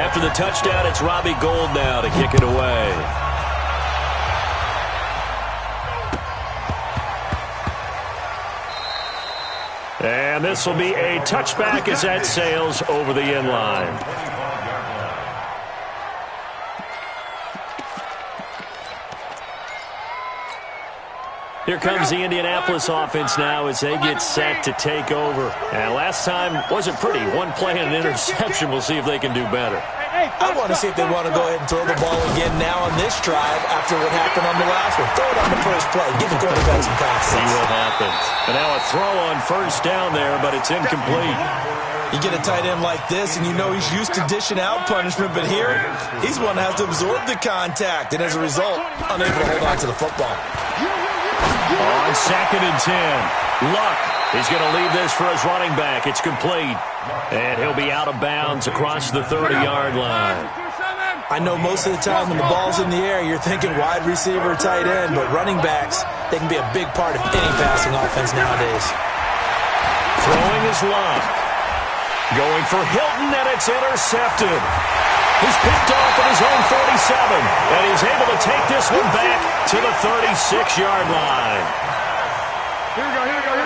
After the touchdown, it's Robbie Gould now to kick it away. And this will be a touchback as that sails over the end line. Here comes the Indianapolis offense now as they get set to take over. And last time wasn't pretty. One play and an interception. We'll see if they can do better. I want to see if they want to go ahead and throw the ball again now on this drive after what happened on the last one. Throw it on the first play. Give the quarterback some confidence. See what happens. And now a throw on first down there, but it's incomplete. You get a tight end like this, and you know he's used to dishing out punishment, but here, he's one that has to absorb the contact, and as a result, unable to hold on to the football. On 2nd and 10, Luck is going to leave this for his running back. It's complete, and he'll be out of bounds across the 30-yard line. I know most of the time when the ball's in the air, you're thinking wide receiver, tight end, but running backs, they can be a big part of any passing offense nowadays. Throwing is Luck. Going for Hilton, and it's intercepted. He's picked off at his own 47, and he's able to take this one back to the 36-yard line.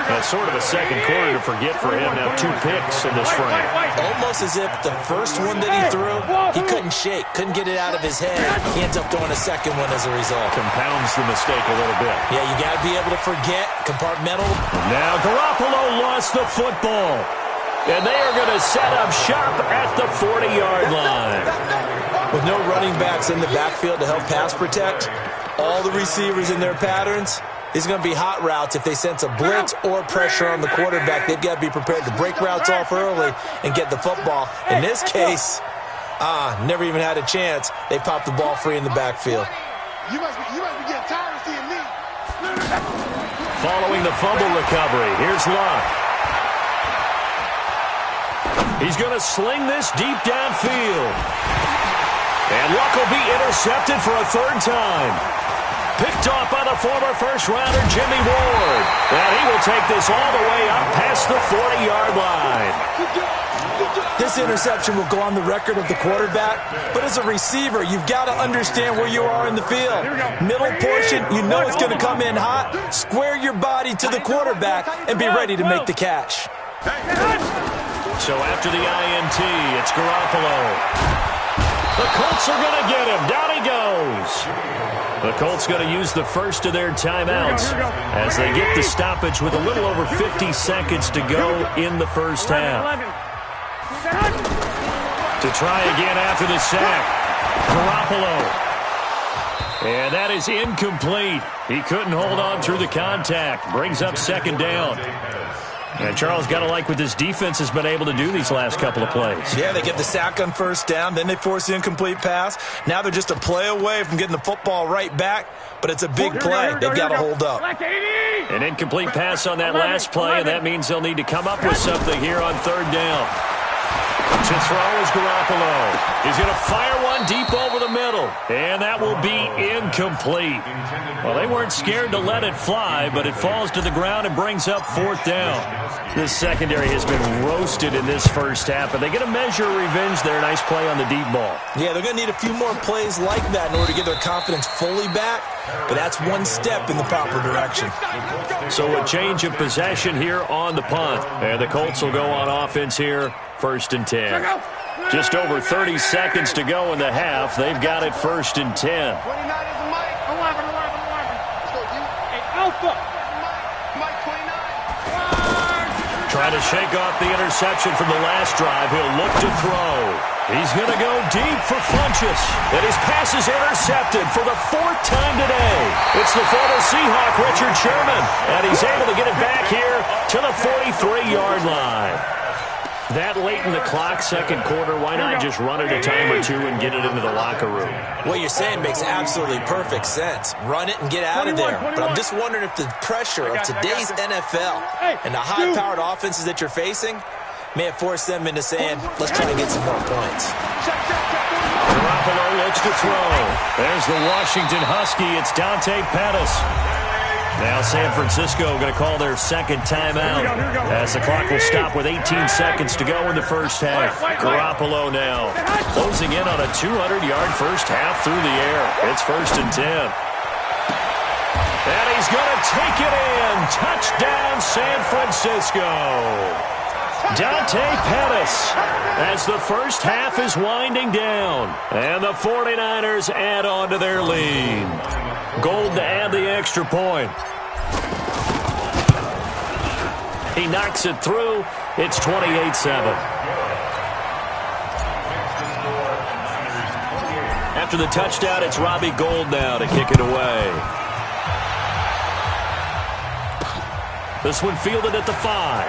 That's sort of a second quarter to forget for him. Now 2 picks in this frame. Almost as if the first one that he threw, he couldn't shake, couldn't get it out of his head. He ends up throwing a second one as a result. Compounds the mistake a little bit. Yeah, you got to be able to forget, compartmental. Now Garoppolo lost the football. And they are going to set up shop at the 40-yard line. With no running backs in the backfield to help pass protect, all the receivers in their patterns, these are going to be hot routes. If they sense a blitz or pressure on the quarterback, they've got to be prepared to break routes off early and get the football. In this case, never even had a chance. They popped the ball free in the backfield. You must be getting tired of seeing me. Following the fumble recovery, here's Luck. He's going to sling this deep downfield. And Luck will be intercepted for a 3rd time. Picked off by the former first-rounder Jimmy Ward. And he will take this all the way up past the 40-yard line. This interception will go on the record of the quarterback, but as a receiver, you've got to understand where you are in the field. Middle portion, you know it's going to come in hot. Square your body to the quarterback and be ready to make the catch. So after the INT, it's Garoppolo. The Colts are going to get him. Down he goes. The Colts going to use the first of their timeouts as they get the stoppage with a little over 50 seconds to go in the first half. To try again after the sack, Garoppolo. And that is incomplete. He couldn't hold on through the contact. Brings up 2nd down. And Charles, got to like what this defense has been able to do these last couple of plays. Yeah, they get the sack on first down, then they force the incomplete pass. Now they're just a play away from getting the football right back, but it's a big play. They've got to hold up. An incomplete pass on that last play, and that means they'll need to come up with something here on 3rd down. To throw is Garoppolo. He's going to fire one deep over the middle, and that will be incomplete. Well, they weren't scared to let it fly, but it falls to the ground and brings up 4th down. This secondary has been roasted in this first half, but they get a measure of revenge there. Nice play on the deep ball. Yeah, they're going to need a few more plays like that in order to get their confidence fully back, but that's one step in the proper direction. So a change of possession here on the punt. And the Colts will go on offense here, 1st and 10. Just over 30 seconds to go in the half. They've got it 1st and 10. 29 is the mic. 11. Let's go, dude. Hey, Alpha. Mike 29. Trying to shake off the interception from the last drive. He'll look to throw. He's going to go deep for Funchess. And his pass is intercepted for the 4th time today. It's the former Seahawk, Richard Sherman. And he's able to get it back here to the 43-yard line. That late in the clock, 2nd quarter, why not just run it a time or two and get it into the locker room? What you're saying makes absolutely perfect sense. Run it and get out of there. But I'm just wondering if the pressure of today's NFL and the high-powered offenses that you're facing may have forced them into saying, let's try and get some more points. Garoppolo looks to throw. There's the Washington Husky. It's Dante Pettis. Now San Francisco going to call their second timeout as the clock will stop with 18 seconds to go in the first half. Garoppolo now closing in on a 200-yard first half through the air. It's 1st and 10. And he's going to take it in. Touchdown, San Francisco. Dante Pettis as the first half is winding down. And the 49ers add on to their lead. Gold to add the extra point. He knocks it through. It's 28-7. After the touchdown, it's Robbie Gould now to kick it away. This one fielded at the 5.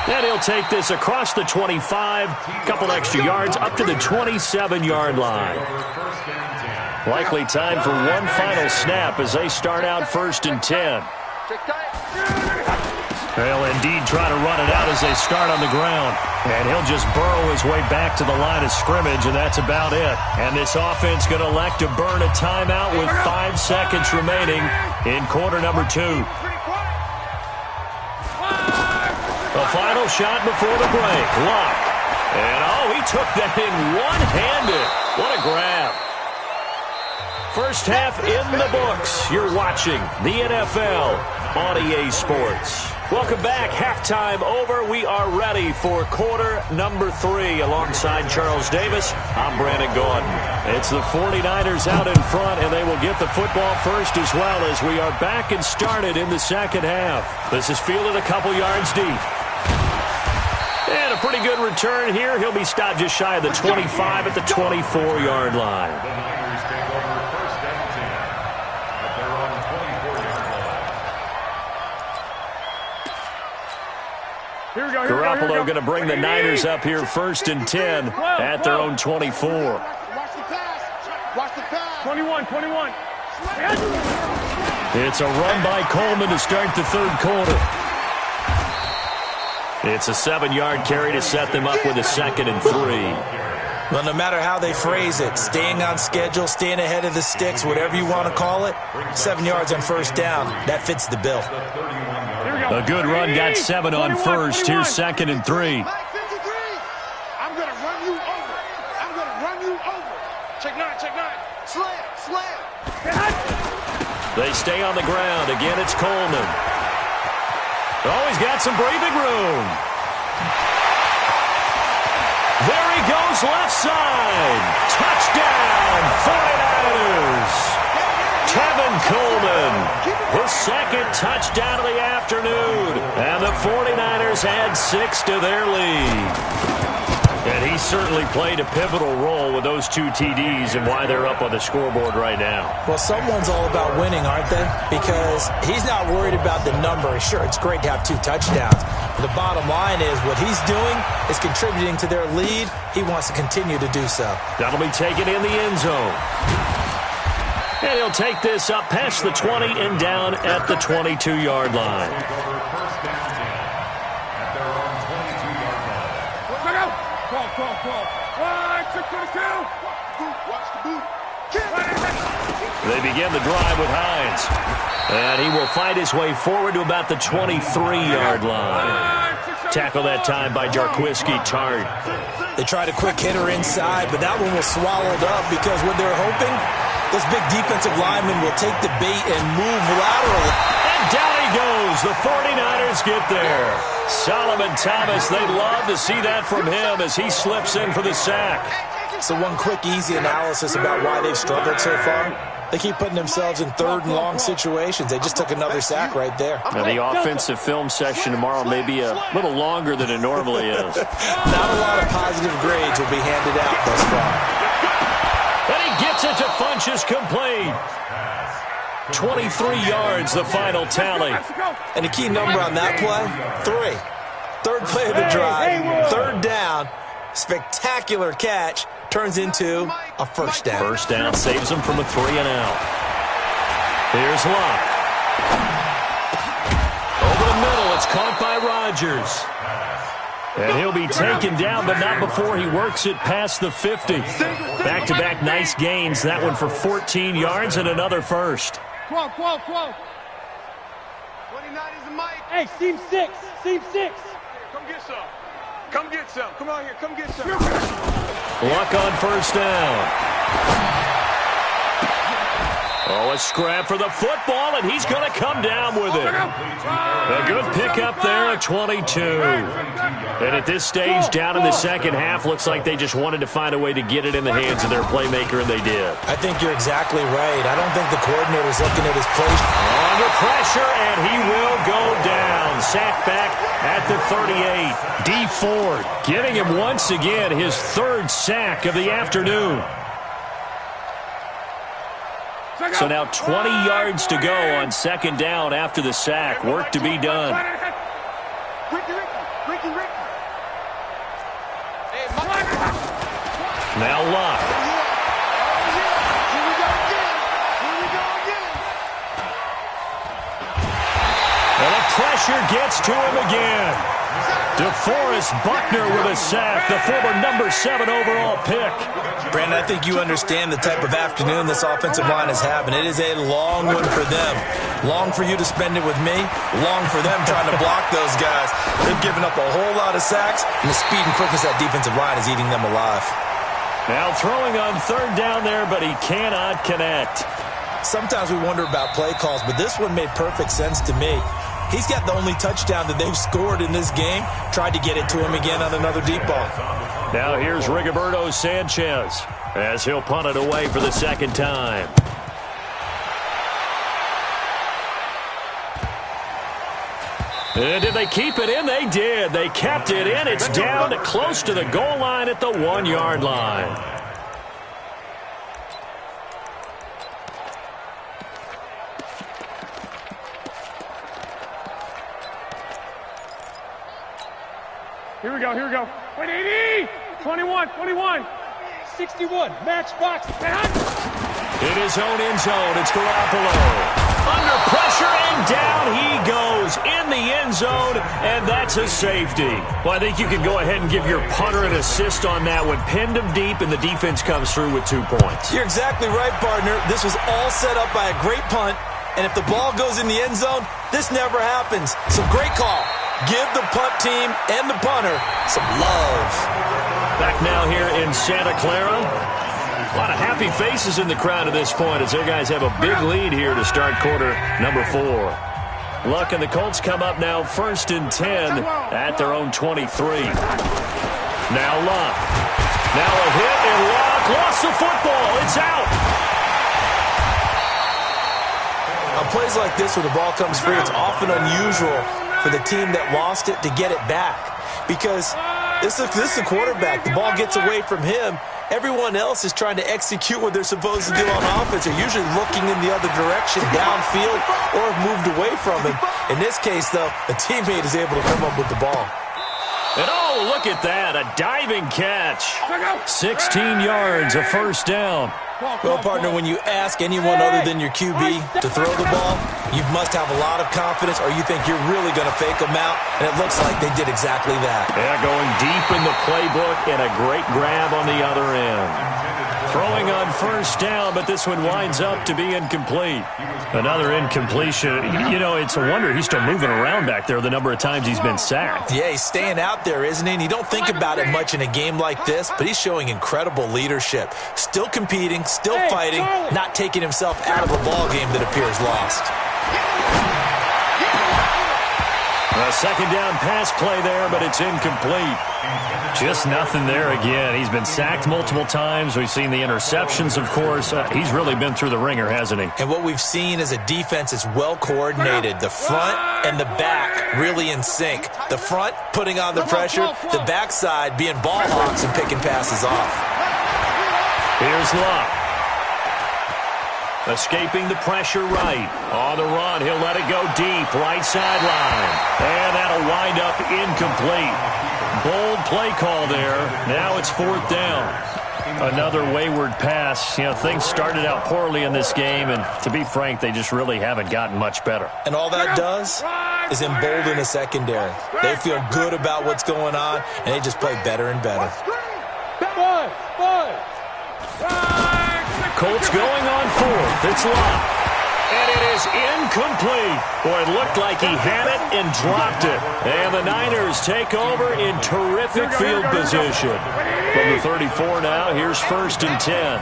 And he'll take this across the 25. Couple extra yards up to the 27-yard line. Likely time for one final snap as they start out 1st and 10. They'll indeed try to run it out as they start on the ground. And he'll just burrow his way back to the line of scrimmage, and that's about it. And this offense going to elect to burn a timeout with 5 seconds remaining in quarter number 2. The final shot before the break. Luck. And, he took that in one-handed. What a grab. First half in the books. You're watching the NFL on EA Sports. Welcome back. Halftime over. We are ready for quarter number 3. Alongside Charles Davis, I'm Brandon Gordon. It's the 49ers out in front, and they will get the football first as well as we are back and started in the second half. This is fielded a couple yards deep. And a pretty good return here. He'll be stopped just shy of the 25 at the 24-yard line. Garoppolo going to bring the Niners up here 1st and 10 at their own 24. Watch the pass. Watch the pass. 21. It's a run by Coleman to start the third quarter. It's a 7-yard carry to set them up with a 2nd and 3. Well, no matter how they phrase it, staying on schedule, staying ahead of the sticks, whatever you want to call it, 7 yards on first down, that fits the bill. A good run got 7 on first. Here's 2nd and 3. I'm going to run you over. Check 9. Slam. They stay on the ground. Again, it's Coleman. Oh, he's got some breathing room. There he goes, left side. Touchdown, 49ers. Kevin Coleman, his 2nd touchdown of the afternoon. And the 49ers add 6 to their lead. And he certainly played a pivotal role with those 2 TDs and why they're up on the scoreboard right now. Well, someone's all about winning, aren't they? Because he's not worried about the number. Sure, it's great to have 2 touchdowns. But the bottom line is what he's doing is contributing to their lead. He wants to continue to do so. That'll be taken in the end zone. And he'll take this up past the 20 and down at the 22-yard line. They begin the drive with Hines. And he will fight his way forward to about the 23-yard line. Tackle that time by Jarquiski Tart. They tried a quick hitter inside, but that one was swallowed up because what they're hoping, those big defensive linemen will take the bait and move laterally. And down he goes. The 49ers get there. Solomon Thomas, they'd love to see that from him as he slips in for the sack. So one quick, easy analysis about why they've struggled so far. They keep putting themselves in 3rd and long situations. They just took another sack right there. Now the offensive film session tomorrow may be a little longer than it normally is. Not a lot of positive grades will be handed out thus far. And he gets it to Funchess complete. 23 yards, the final tally. And the key number on that play, 3. 3rd play of the drive, 3rd down, spectacular catch, turns into a first down. First down saves him from a 3-and-out. Here's Luck. Over the middle, it's caught by Rodgers. And he'll be taken down, but not before he works it past the 50. Back-to-back nice gains. That one for 14 yards and another first. 12, 12, 12. 29 is the mic. Hey, seam 6. Seam 6. Come get some. Come get some. Come on here. Come get some. Luck on first down. Oh, a scrap for the football, and he's going to come down with it. A good pickup there at 22. And at this stage, down in the second half, looks like they just wanted to find a way to get it in the hands of their playmaker, and they did. I think you're exactly right. I don't think the coordinator's looking at his play. Under pressure, and he will go down. Sacked back at the 38. D Ford getting him once again his third sack of the afternoon. So now 20 yards to go on second down after the sack. Work to be done. Now Luck. And the pressure gets to him again. DeForest Buckner with a sack, the former number 7 overall pick. Brandon, I think you understand the type of afternoon this offensive line is having. It is a long one for them. Long for you to spend it with me. Long for them trying to block those guys. They've given up a whole lot of sacks, and the speed and quickness of that defensive line is eating them alive. Now throwing on third down there, but he cannot connect. Sometimes we wonder about play calls, but this one made perfect sense to me. He's got the only touchdown that they've scored in this game. Tried to get it to him again on another deep ball. Now here's Rigoberto Sanchez as he'll punt it away for the second time. And did they keep it in? They did. They kept it in. It's down to close to the goal line at the 1-yard line. Here we go, here we go. 180! 21, 21. 61, matchbox. In his own end zone, it's Garoppolo. Under pressure, and down he goes in the end zone, and that's a safety. Well, I think you can go ahead and give your punter an assist on that one. Pinned him deep, and the defense comes through with 2 points. You're exactly right, partner. This was all set up by a great punt, and if the ball goes in the end zone, this never happens. So great call. Give the punt team and the punter some love. Back now here in Santa Clara. A lot of happy faces in the crowd at this point as their guys have a big lead here to start quarter number 4. Luck and the Colts come up now 1st and 10 at their own 23. Now Luck. Now a hit, and Luck lost the football. It's out. On plays like this where the ball comes free, it's often unusual for the team that lost it to get it back. Because this is the quarterback. The ball gets away from him. Everyone else is trying to execute what they're supposed to do on offense. They're usually looking in the other direction, downfield, or have moved away from him. In this case, though, a teammate is able to come up with the ball. And oh, look at that, a diving catch. 16 yards, a first down. Well, partner, when you ask anyone other than your QB to throw the ball, you must have a lot of confidence, or you think you're really going to fake them out, and it looks like they did exactly that. Yeah, going deep in the playbook, and a great grab on the other end. Throwing on first down, but this one winds up to be incomplete. Another incompletion. You know, it's a wonder he's still moving around back there the number of times he's been sacked. Yeah, he's staying out there, isn't he? And you don't think about it much in a game like this, but he's showing incredible leadership. Still competing, still fighting, not taking himself out of a ball game that appears lost. A second down pass play there, but it's incomplete. Just nothing there again. He's been sacked multiple times. We've seen the interceptions, of course. He's really been through the ringer, hasn't he? And what we've seen is a defense that's well coordinated. The front and the back really in sync. The front putting on the pressure, the backside being ball hawks and picking passes off. Here's Luck. Escaping the pressure right. On the run, he'll let it go deep, right sideline. And that'll wind up incomplete. Bold play call there. Now it's 4th down. Another wayward pass. You know, things started out poorly in this game, and to be frank, they just really haven't gotten much better. And all that does is embolden the secondary. They feel good about what's going on, and they just play better and better. Colts going on 4th. It's Luck. And it is incomplete. Boy, it looked like he had it and dropped it. And the Niners take over in terrific field position. From the 34 now, here's 1st and 10.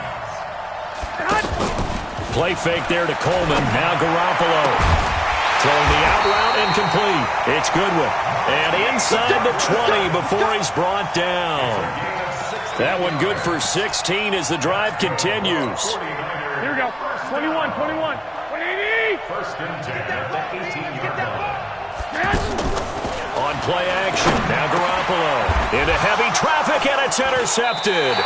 Play fake there to Coleman. Now Garoppolo. Throwing the out route incomplete. It's Goodwin. And inside the 20 before he's brought down. That one good for 16 as the drive continues. Here we go. 21, 21. 180. 1st and 10 at the 18-yard line. On play action, now Garoppolo. Into heavy traffic, and it's intercepted.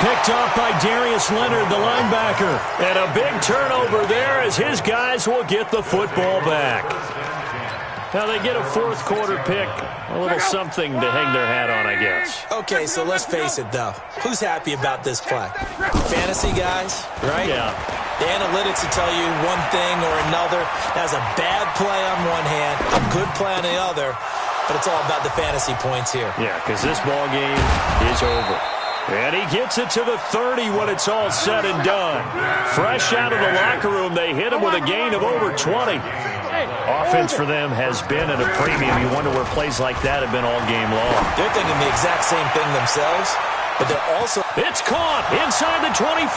Picked off by Darius Leonard, the linebacker. And a big turnover there as his guys will get the football back. Now they get a 4th quarter pick. A little something to hang their hat on, I guess. Okay, so let's face it, though. Who's happy about this play? Fantasy guys, right? Yeah. The analytics will tell you one thing or another. That's a bad play on one hand, a good play on the other, but it's all about the fantasy points here. Yeah, because this ball game is over. And he gets it to the 30 when it's all said and done. Fresh out of the locker room, they hit him with a gain of over 20. Offense for them has been at a premium. You wonder where plays like that have been all game long. They're thinking the exact same thing themselves, but they're also... It's caught inside the 25.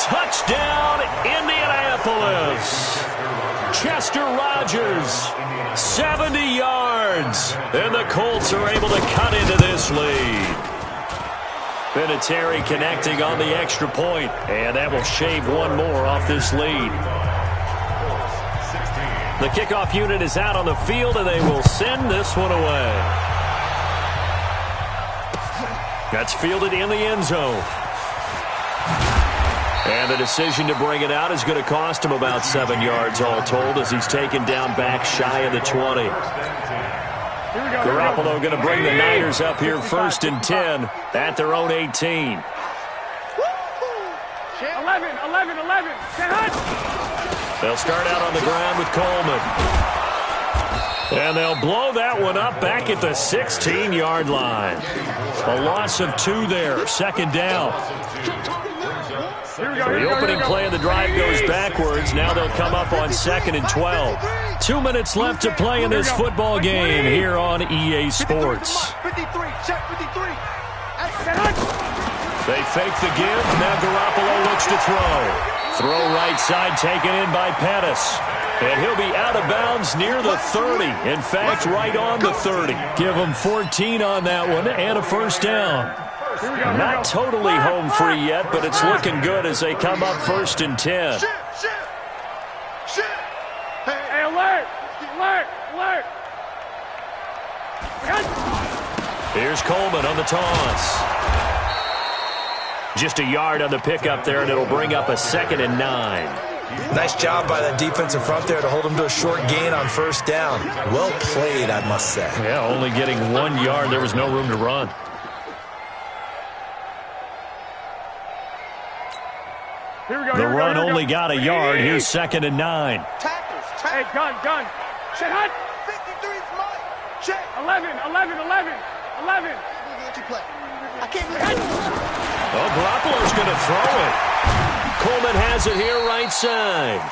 Touchdown, Indianapolis. Chester Rogers, 70 yards. And the Colts are able to cut into this lead. Vinatieri connecting on the extra point, and that will shave one more off this lead. The kickoff unit is out on the field, and they will send this one away. That's fielded in the end zone. And the decision to bring it out is going to cost him about 7 yards all told as he's taken down back shy of the 20. Garoppolo going to bring the Niners up here 1st and 10 at their own 18. 11, 11, 11. They'll start out on the ground with Coleman. And they'll blow that one up back at the 16-yard line. A loss of 2 there. 2nd down. The opening play of the drive goes backwards. Now they'll come up on 2nd and 12. 2 minutes left to play in this football game here on EA Sports. 53, check 53. They fake the give. Now Garoppolo looks to throw. Throw right side taken in by Pettis. And he'll be out of bounds near the 30. In fact, right on the 30. Give him 14 on that one and a 1st down. Not totally home free yet, but it's looking good as they come up 1st and 10. Hey, alert! Alert! Alert! Here's Coleman on the toss. Just a yard on the pickup there, and it'll bring up a 2nd and 9. Nice job by that defensive front there to hold him to a short gain on 1st down. Well played, I must say. Yeah, only getting 1 yard. There was no room to run. The run only got a yard. Here's 2nd and 9. Hey, gun. Check, hut. 53's mine. Check. 11. 11. I can't believe it. Oh, Garoppolo's going to throw it. Coleman has it here right side.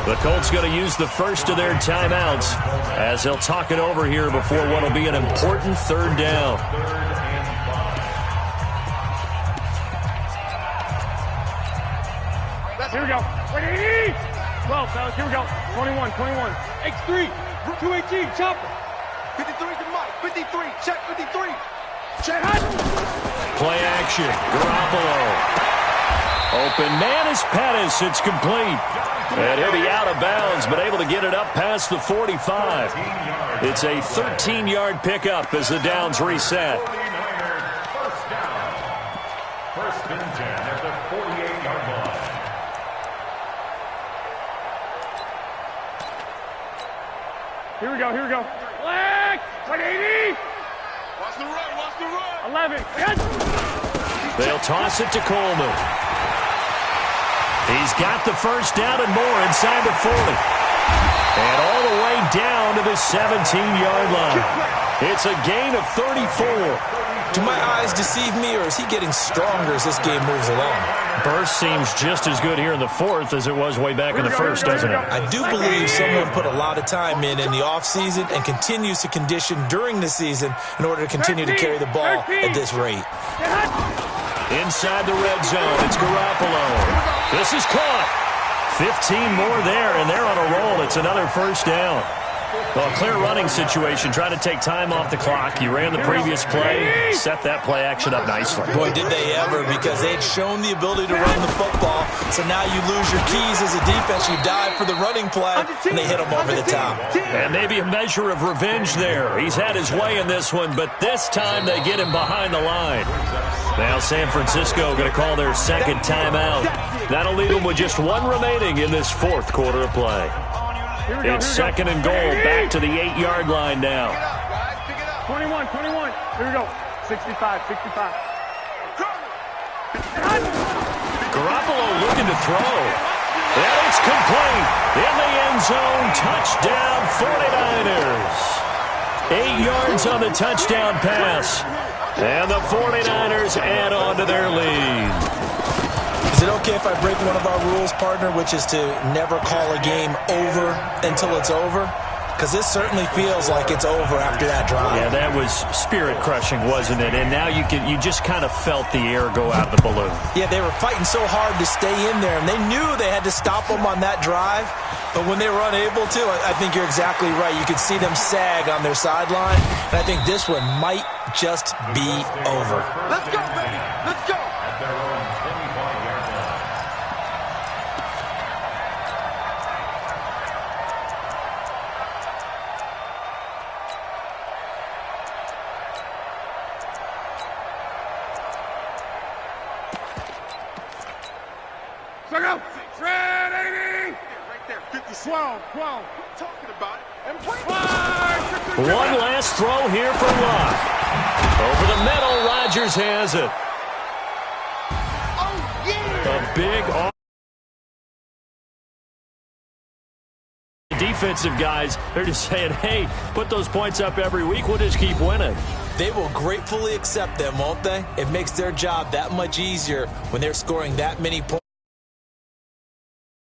The Colts going to use the first of their timeouts as they'll talk it over here before what will be an important 3rd down. Here we go. 12, fellas. Here we go. 21. X3. 218. Chopper. 53's the mic. 53. Check 53. Check hot. Play action. Garoppolo. Open man is Pettis. It's complete. And he'll be out of bounds, but able to get it up past the 45. It's a 13-yard pickup as the downs reset. 1st and 10 at the 48-yard line. Here we go. Black. 180. Watch the run. 11. They'll toss it to Coleman. He's got the 1st down and more inside the 40. And all the way down to the 17-yard line. It's a gain of 34. Do my eyes deceive me, or is he getting stronger as this game moves along? Burst seems just as good here in the fourth as it was way back in the first, doesn't it? I do believe someone put a lot of time in the offseason and continues to condition during the season in order to continue to carry the ball at this rate. Inside the red zone, it's Garoppolo. This is caught. 15 more there, and they're on a roll. It's another first down. Well, a clear running situation, trying to take time off the clock. You ran the previous play, set that play action up nicely. Boy, did they ever, because they had shown the ability to run the football. So now you lose your keys as a defense. You dive for the running play, and they hit them over the top. And maybe a measure of revenge there. He's had his way in this one, but this time they get him behind the line. Now San Francisco going to call their second timeout. That'll leave them with just one remaining in this fourth quarter of play. It's second and goal, back to the 8-yard line now. 21. Here we go. 65. Garoppolo looking to throw. And it's complete. In the end zone, touchdown 49ers. 8 yards on the touchdown pass. And the 49ers add on to their lead. Is it okay if I break one of our rules, partner, which is to never call a game over until it's over? Because this certainly feels like it's over after that drive. Yeah, that was spirit-crushing, wasn't it? And now you just kind of felt the air go out of the balloon. Yeah, they were fighting so hard to stay in there, and they knew they had to stop them on that drive. But when they were unable to, I think you're exactly right. You could see them sag on their sideline, and I think this one might just be over. Let's go, baby. Let's go. At their own 25-yard line. Check out. Ready. Right there. 50. 12. What are you talking about? And play. One last throw here for Luck. Over the middle, Rodgers has it. Oh, yeah. A big defensive guys, they're just saying, hey, put those points up every week, we'll just keep winning. They will gratefully accept them, won't they? It makes their job that much easier when they're scoring that many points.